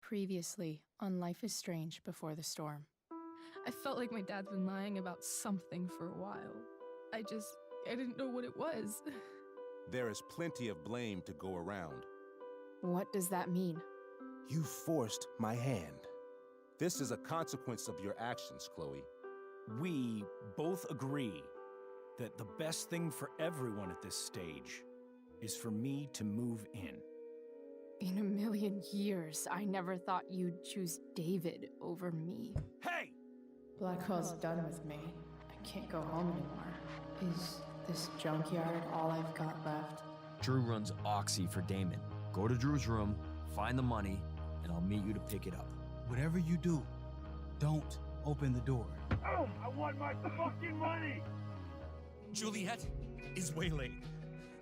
Previously on Life is Strange Before the Storm. I felt like my dad's been lying about something for a while. I didn't know what it was. There is plenty of blame to go around. What does that mean? You forced my hand. This is a consequence of your actions, Chloe. We both agree that the best thing for everyone at this stage is for me to move in. In a million years, I never thought you'd choose David over me. Hey! Blackwell's done with me. I can't go home anymore. Is this junkyard all I've got left? Drew runs Oxy for Damon. Go to Drew's room, find the money, and I'll meet you to pick it up. Whatever you do, don't open the door. Oh, I want my fucking money! Juliet is waylaid.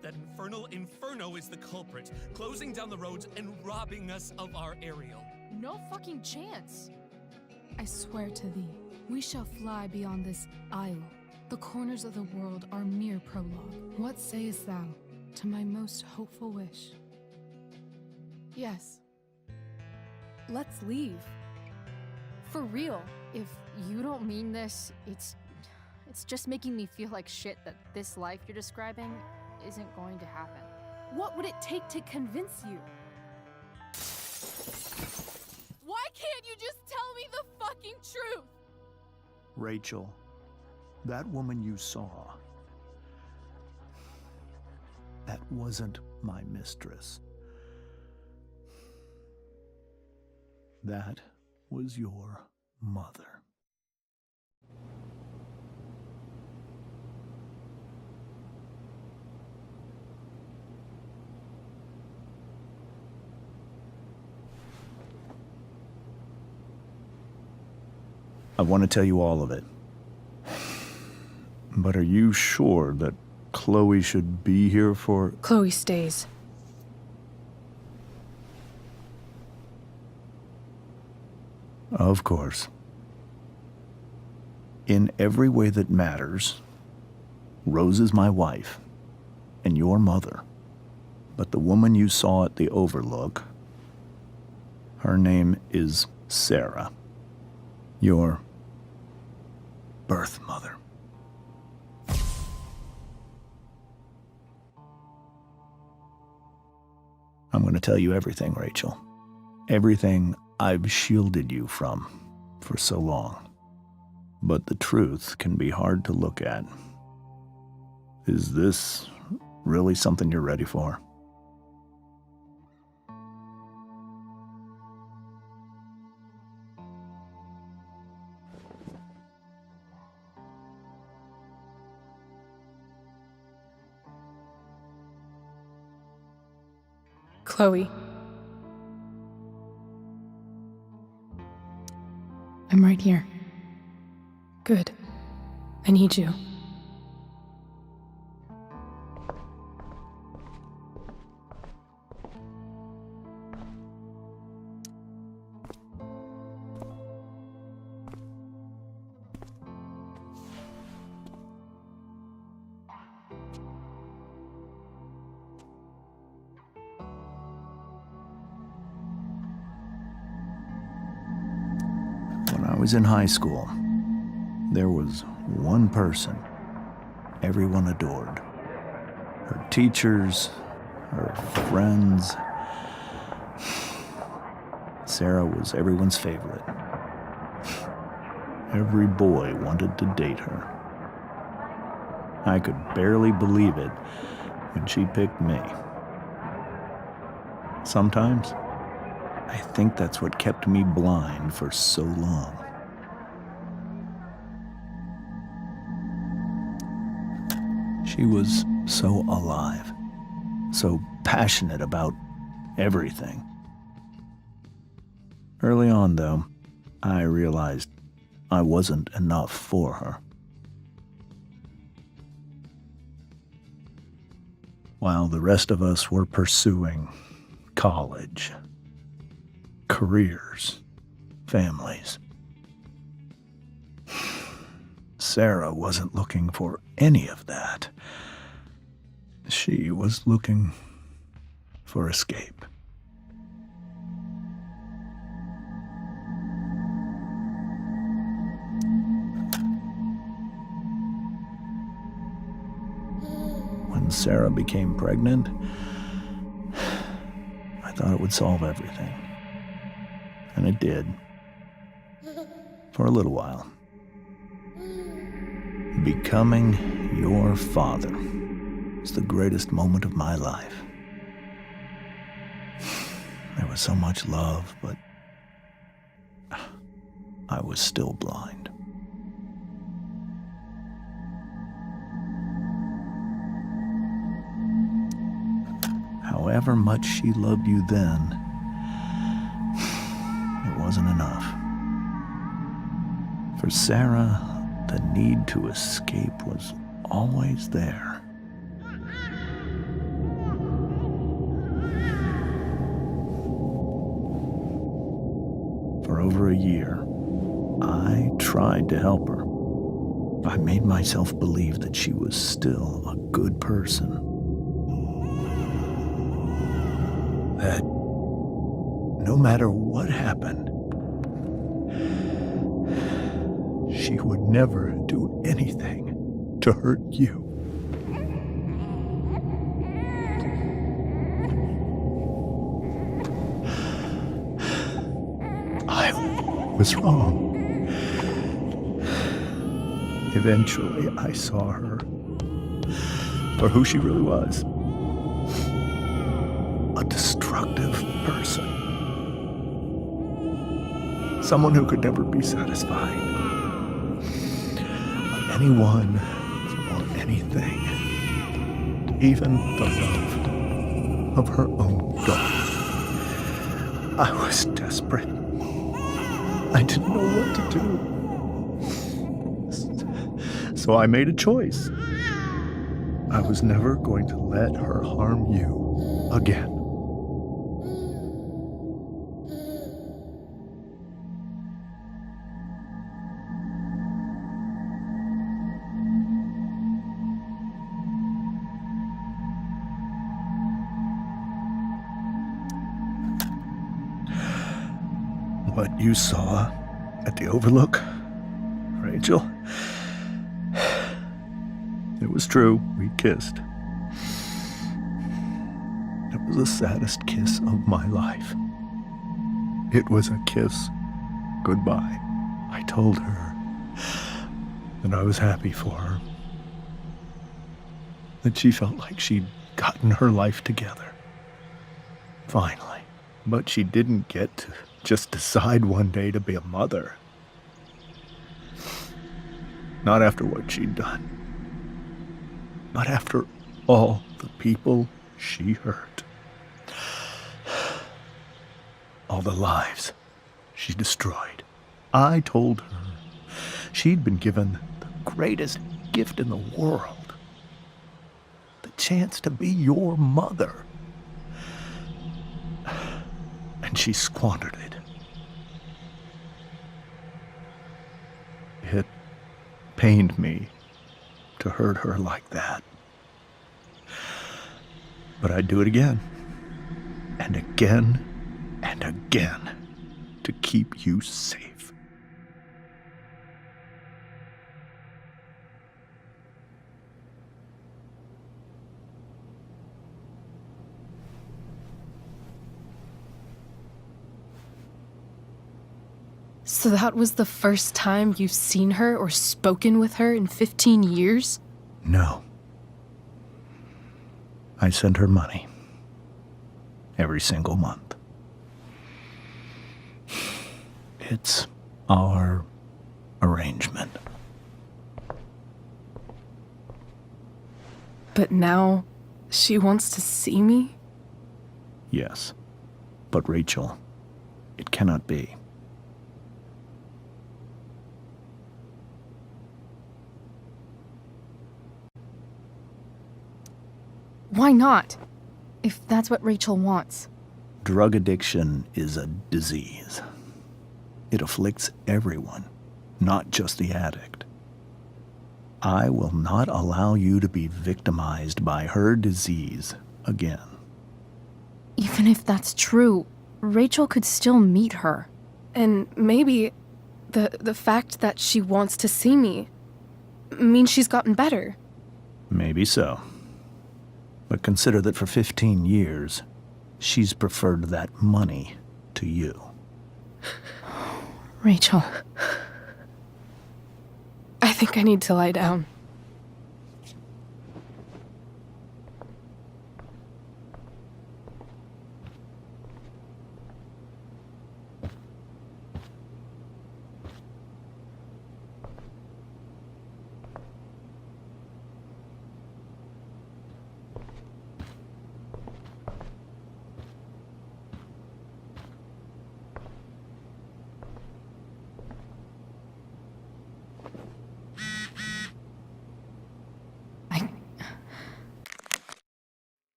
That infernal Inferno is the culprit, closing down the roads and robbing us of our aerial. No fucking chance. I swear to thee, we shall fly beyond this isle. The corners of the world are mere prologue. What sayest thou to my most hopeful wish? Yes. Let's leave. For real. If you don't mean this, it's just making me feel like shit that this life you're describing isn't going to happen. What would it take to convince you? Why can't you just tell me the fucking truth? Rachel, that woman you saw, that wasn't my mistress. That was your mother. I want to tell you all of it. But are you sure that Chloe should be here for... Chloe stays. Of course. In every way that matters, Rose is my wife and your mother. But the woman you saw at the Overlook, her name is Sarah. Your birth mother. I'm going to tell you everything, Rachel. Everything I've shielded you from for so long. But the truth can be hard to look at. Is this really something you're ready for? Chloe. I'm right here. Good. I need you. When I was in high school, there was one person everyone adored. Her teachers, her friends. Sarah was everyone's favorite. Every boy wanted to date her. I could barely believe it when she picked me. Sometimes, I think that's what kept me blind for so long. She was so alive, so passionate about everything. Early on, though, I realized I wasn't enough for her. While the rest of us were pursuing college, careers, families, Sarah wasn't looking for any of that. She was looking for escape. when Sarah became pregnant, I thought it would solve everything. And it did. For a little while. Becoming your father was the greatest moment of my life. There was so much love, but I was still blind. However much she loved you then, it wasn't enough. For Sarah, the need to escape was always there. For over a year, I tried to help her. I made myself believe that she was still a good person. That no matter what happened, she would never do anything to hurt you. I was wrong. Eventually, I saw her for who she really was. A destructive person. Someone who could never be satisfied. By anyone or anything. Even the love of her own daughter. I was desperate. I didn't know what to do. So I made a choice. I was never going to let her harm you again. What you saw at the Overlook, Rachel, it was true. We kissed. It was the saddest kiss of my life. It was a kiss goodbye. I told her that I was happy for her. That she felt like she'd gotten her life together. Finally. But she didn't get to just decide one day to be a mother. Not after what she'd done. Not after all the people she hurt. All the lives she destroyed. I told her she'd been given the greatest gift in the world. The chance to be your mother. And she squandered it. It pained me to hurt her like that. But I'd do it again. And again and again to keep you safe. So that was the first time you've seen her or spoken with her in 15 years? No. I sent her money. Every single month. It's our arrangement. But now, she wants to see me? Yes. But Rachel, it cannot be. Why not? If that's what Rachel wants. Drug addiction is a disease. It afflicts everyone, not just the addict. I will not allow you to be victimized by her disease again. Even if that's true, Rachel could still meet her. And maybe the fact that she wants to see me means she's gotten better. Maybe so. But consider that for 15 years, she's preferred that money to you. Rachel. I think I need to lie down.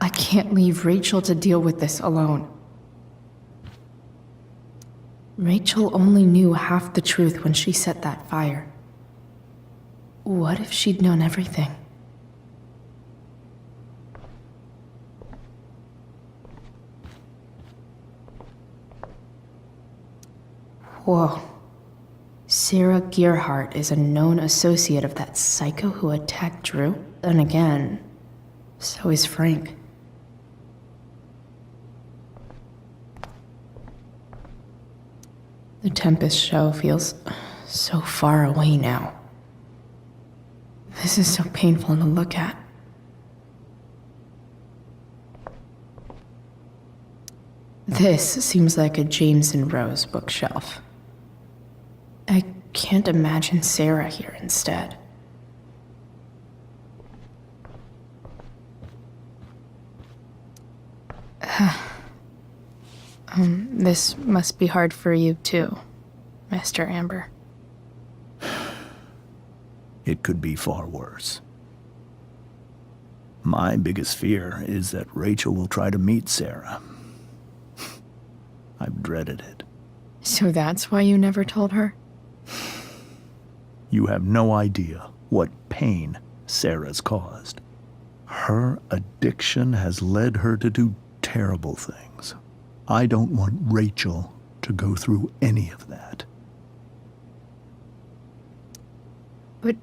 I can't leave Rachel to deal with this alone. Rachel only knew half the truth when she set that fire. What if she'd known everything? Whoa. Sarah Gearhart is a known associate of that psycho who attacked Drew? And again, so is Frank. The Tempest show feels so far away now. This is so painful to look at. This seems like a James and Rose bookshelf. I can't imagine Sarah here instead. This must be hard for you too, Mr. Amber. It could be far worse. My biggest fear is that Rachel will try to meet Sarah. I've dreaded it. So that's why you never told her? You have no idea what pain Sarah's caused. Her addiction has led her to do terrible things. I don't want Rachel to go through any of that. But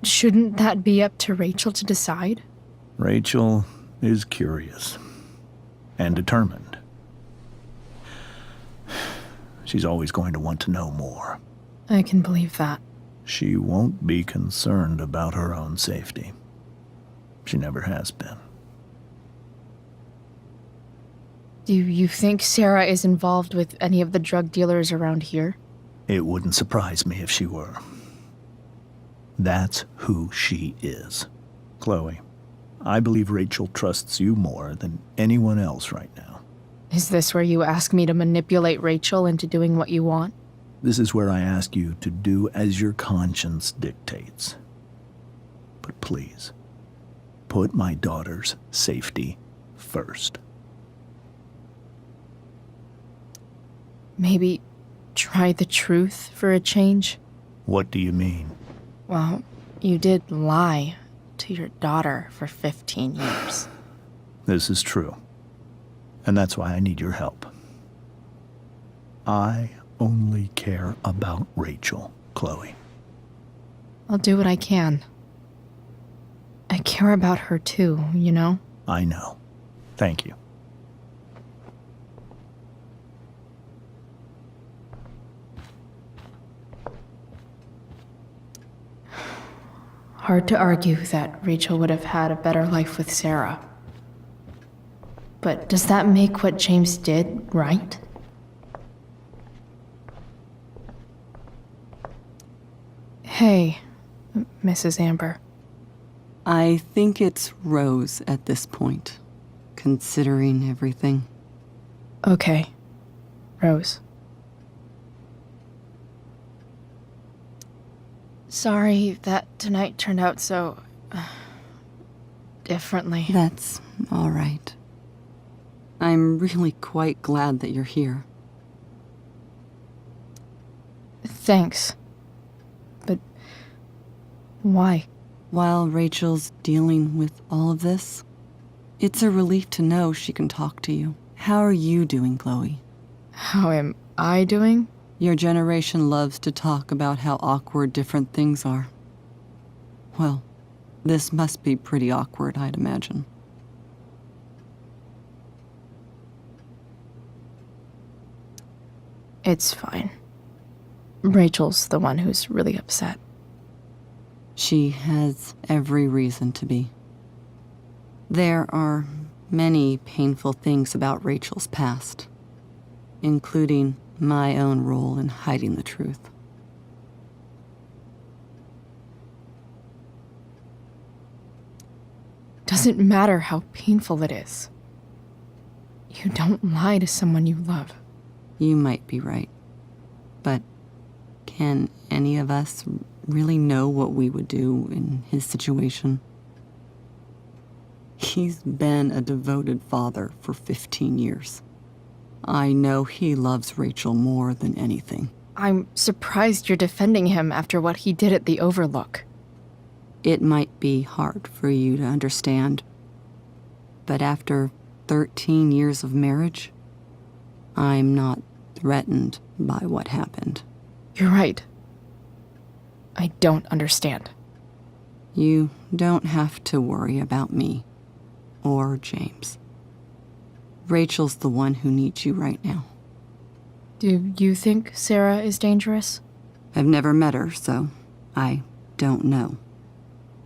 shouldn't that be up to Rachel to decide? Rachel is curious and determined. She's always going to want to know more. I can believe that. She won't be concerned about her own safety. She never has been. Do you think Sarah is involved with any of the drug dealers around here? It wouldn't surprise me if she were. That's who she is. Chloe, I believe Rachel trusts you more than anyone else right now. Is this where you ask me to manipulate Rachel into doing what you want? This is where I ask you to do as your conscience dictates. But please, put my daughter's safety first. Maybe try the truth for a change? What do you mean? Well, you did lie to your daughter for 15 years. This is true. And that's why I need your help. I only care about Rachel, Chloe. I'll do what I can. I care about her too, you know? I know. Thank you. Hard to argue that Rachel would have had a better life with Sarah. But does that make what James did right? Hey, Mrs. Amber. I think it's Rose at this point, considering everything. Okay, Rose. Sorry that tonight turned out so... differently. That's all right. I'm really quite glad that you're here. Thanks. But why? While Rachel's dealing with all of this, it's a relief to know she can talk to you. How are you doing, Chloe? How am I doing? Your generation loves to talk about how awkward different things are. Well, this must be pretty awkward, I'd imagine. It's fine. Rachel's the one who's really upset. She has every reason to be. There are many painful things about Rachel's past, including my own role in hiding the truth. Doesn't matter how painful it is. You don't lie to someone you love. You might be right, but can any of us really know what we would do in his situation? He's been a devoted father for 15 years. I know he loves Rachel more than anything. I'm surprised you're defending him after what he did at the Overlook. It might be hard for you to understand, but after 13 years of marriage, I'm not threatened by what happened. You're right. I don't understand. You don't have to worry about me or James. Rachel's the one who needs you right now. Do you think Sarah is dangerous? I've never met her, so I don't know.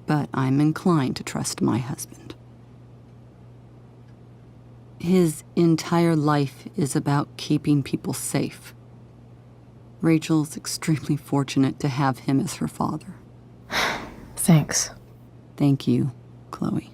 But I'm inclined to trust my husband. His entire life is about keeping people safe. Rachel's extremely fortunate to have him as her father. Thanks. Thank you, Chloe.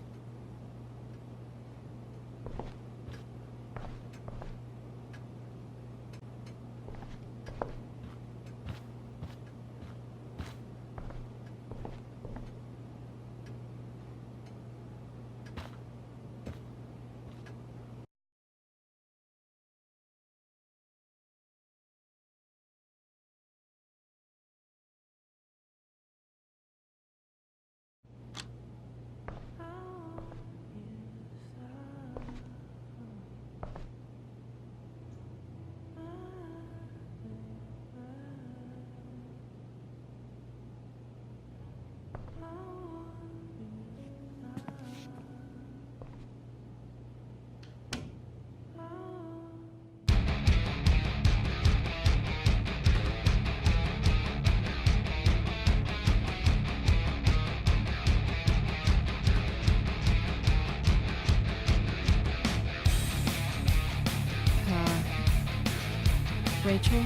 Rachel?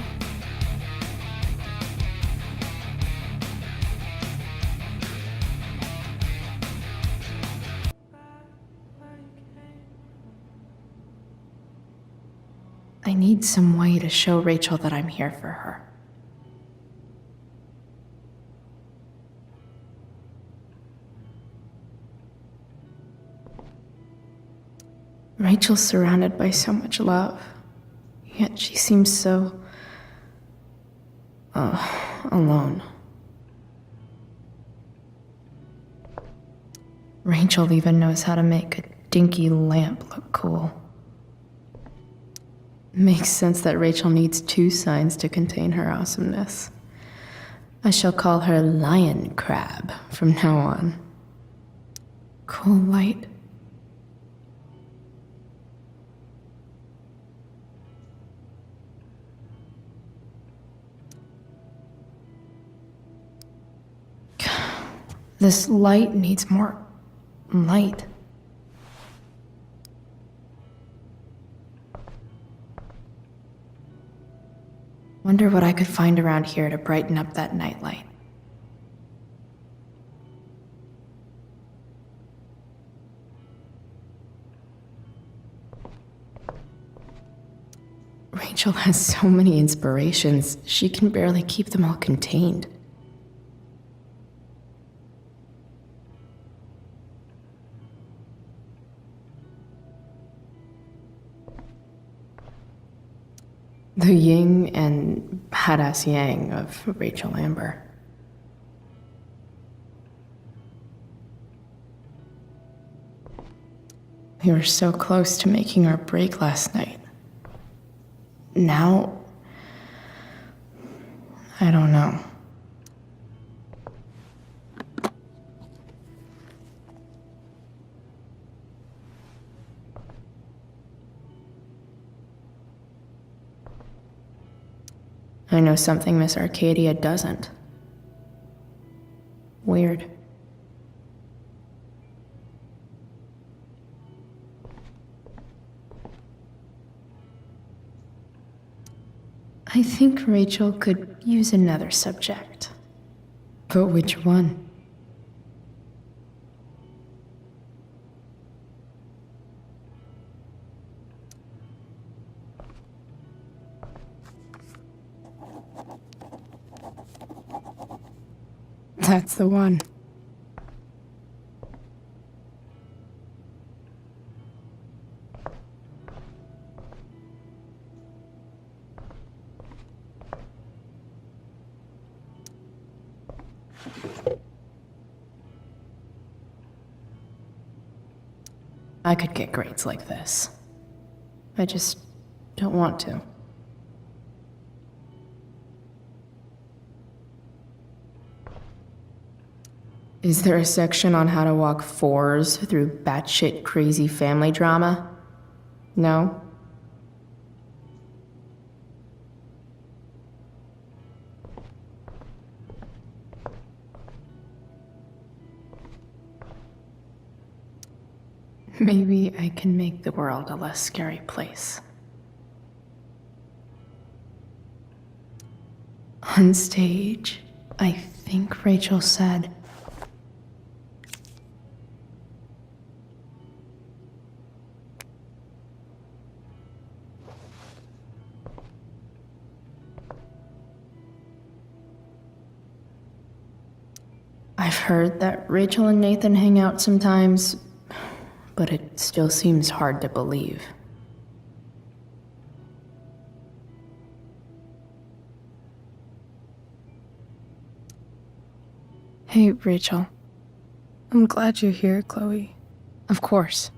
I need some way to show Rachel that I'm here for her. Rachel's surrounded by so much love, yet she seems so... alone. Rachel even knows how to make a dinky lamp look cool. Makes sense that Rachel needs 2 signs to contain her awesomeness. I shall call her Lion Crab from now on. Cool light. This light needs more light. Wonder what I could find around here to brighten up that nightlight. Rachel has so many inspirations, she can barely keep them all contained. The yin and badass yang of Rachel Amber. We were so close to making our break last night. Now, I don't know. I know something Miss Arcadia doesn't. Weird. I think Rachel could use another subject. But which one? That's the one. I could get grades like this. I just don't want to. Is there a section on how to walk fours through batshit crazy family drama? No? Maybe I can make the world a less scary place. On stage, I think Rachel said, I've heard that Rachel and Nathan hang out sometimes, but it still seems hard to believe. Hey, Rachel. I'm glad you're here, Chloe. Of course.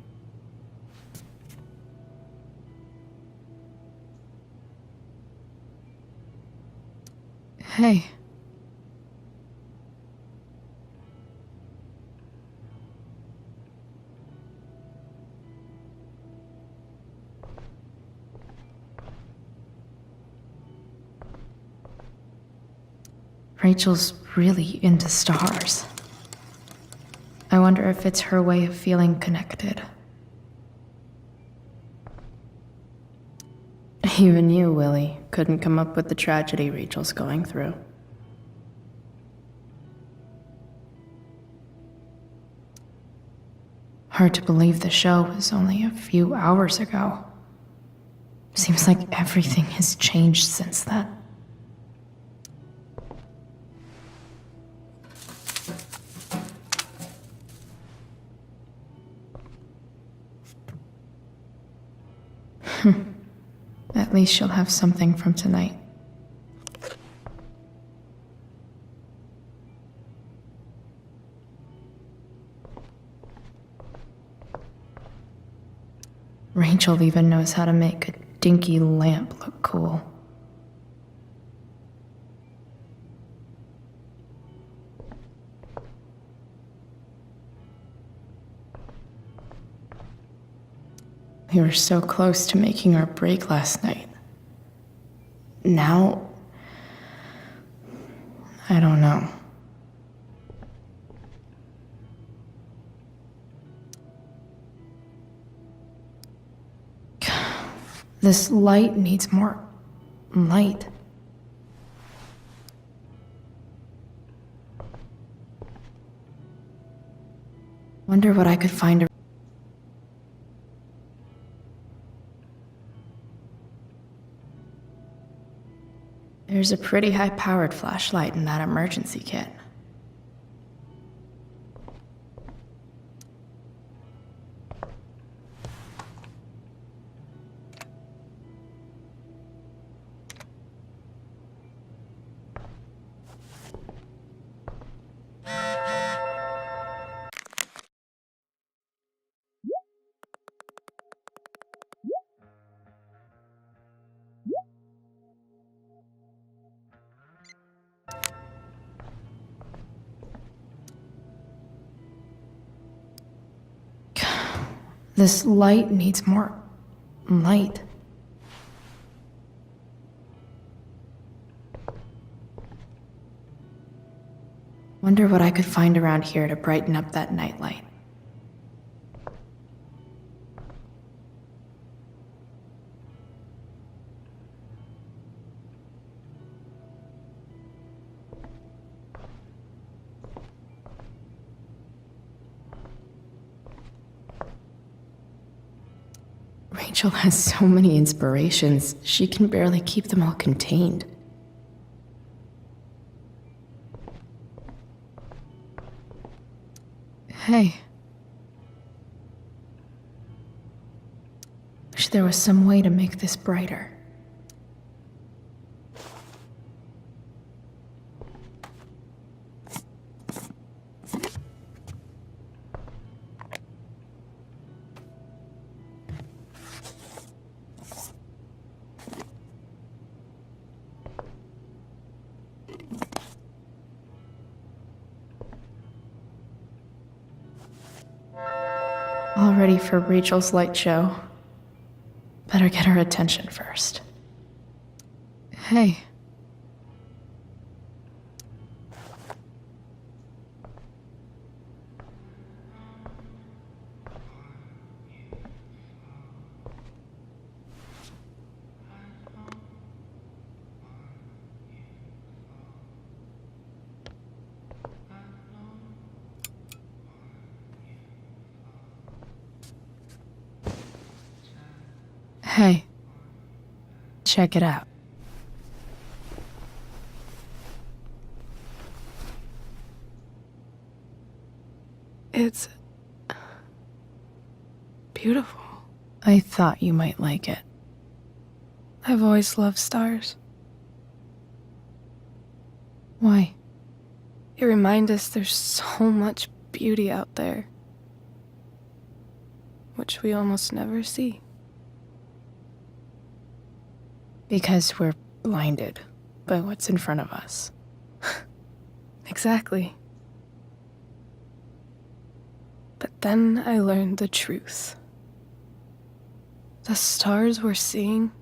Hey. Rachel's really into stars. I wonder if it's her way of feeling connected. Even you, Willie, couldn't come up with the tragedy Rachel's going through. Hard to believe the show was only a few hours ago. Seems like everything has changed since then. At least she'll have something from tonight. Rachel even knows how to make a dinky lamp look cool. We were so close to making our break last night. Now, I don't know. This light needs more light. Wonder what I could find. There's a pretty high-powered flashlight in that emergency kit. This light needs more light. Wonder what I could find around here to brighten up that nightlight. Rachel has so many inspirations, she can barely keep them all contained. Hey. Wish there was some way to make this brighter. All ready for Rachel's light show. Better get her attention first. Hey. Hey, check it out. It's beautiful. I thought you might like it. I've always loved stars. Why? They remind us there's so much beauty out there, which we almost never see. Because we're blinded by what's in front of us. Exactly. But then I learned the truth. The stars we're seeing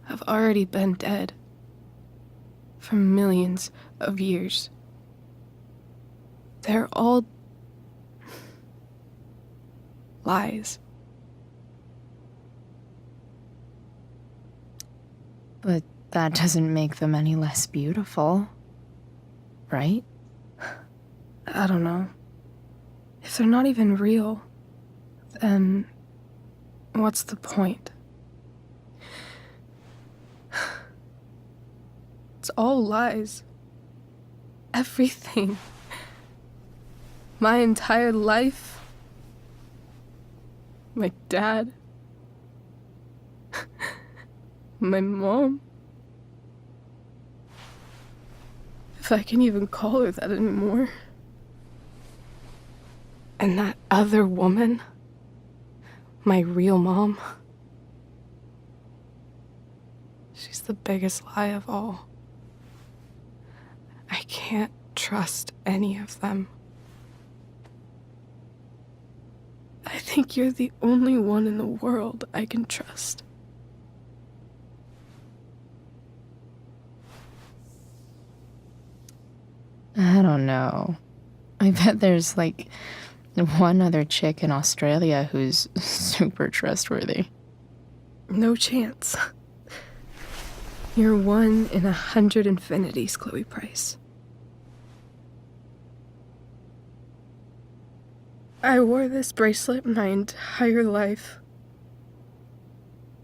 have already been dead for millions of years. They're all lies. But that doesn't make them any less beautiful, right? I don't know. If they're not even real, then what's the point? It's all lies. Everything. My entire life. My dad. My mom. If I can even call her that anymore. And that other woman. My real mom. She's the biggest lie of all. I can't trust any of them. I think you're the only one in the world I can trust. I don't know. I bet there's like one other chick in Australia who's super trustworthy. No chance. You're 1 in 100 infinities, Chloe Price. I wore this bracelet my entire life.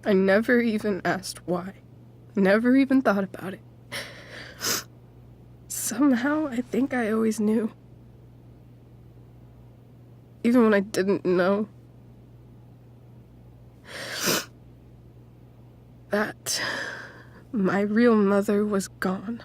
I never even asked why. Never even thought about it. Somehow, I think I always knew. Even when I didn't know. That my real mother was gone.